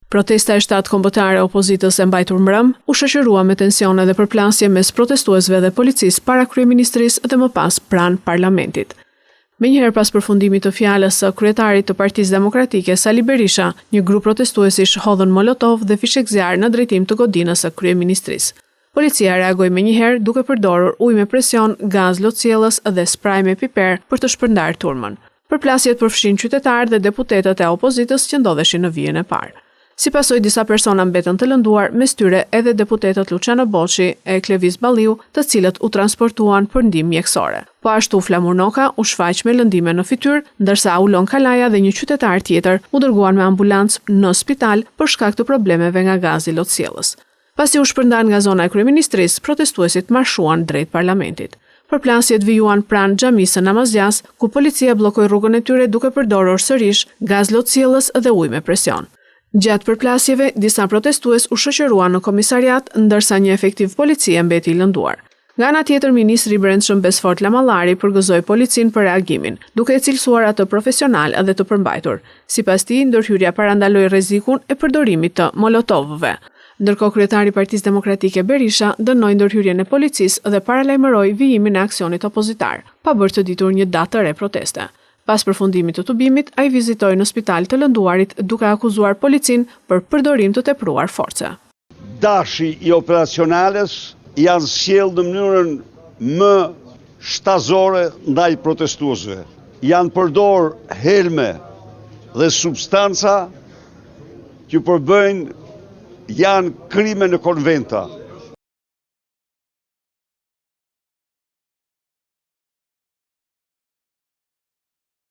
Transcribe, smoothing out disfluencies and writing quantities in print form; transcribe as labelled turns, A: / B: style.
A: Protesta e 7 kombëtare e opozitës e mbajtur mbrëm u shoqërua me tensione dhe përplasje mes protestuesve dhe policisë para kryeministrisë dhe më pas pranë parlamentit. Menjëherë pas përfundimit të fjalës së kryetarit të Partisë Demokratike Sali Berisha, një grup protestuesish hodhën molotov dhe fishek zjarr në drejtim të godinës së kryeministrisë. Policia reagoi menjëherë duke përdorur ujë me presion, gaz lotësiellës dhe spray me piper për të shpërndarë turmën. Përplasjet përfshin qytetarë dhe deputetët e opozitës që ndodheshin në vijën e parë. Si pasoj, disa persona mbetën të lënduar, mes tyre edhe deputetët Luciano Boçi e Klevis Balliu, të cilët u transportuan për ndihmë mjekësore. Po ashtu Flamur Noka u shfaq me lëndime në fytyrë, ndërsa Aulon Kalaja dhe një qytetar tjetër u dërguan me ambulancë në spital për shkak të problemeve nga gazi lotësiellës. Pasi u shpërndan nga zona e kryeministrisë, protestuesit marshuan drejt parlamentit. Përplasjet vijuan pranë xhamisë së Namazjas, ku policia bllokoi rrugën e tyre duke përdorur sërish gaz lotësiellës dhe ujë me presion. Gjatë përplasjeve, disa protestues u shoqëruan në komisariat, ndërsa një efektiv policie mbeti i lënduar. Nga ana tjetër, ministri i Brendshëm Besfort Lamallari përgëzoi policinë për reagimin, duke e cilësuar atë profesional dhe të përmbajtur. Sipas tij, ndërhyrja parandaloi rrezikun e përdorimit të molotovëve. Ndërkohë, kryetari i Partisë Demokratike Berisha dënoi ndërhyrjen e policisë dhe paralajmëroi vijimin e aksionit opozitar, pa bërë të ditur një datë të re proteste. Pas përfundimit të tubimit, ai vizitoi në spital të lënduarit duke akuzuar policinë për përdorim të tepruar force.
B: Dashi i operacionales janë sjellë në mënyrën më shtazore ndaj protestuesve. Janë përdor helme dhe substanca që përbëjnë janë krime në konventa.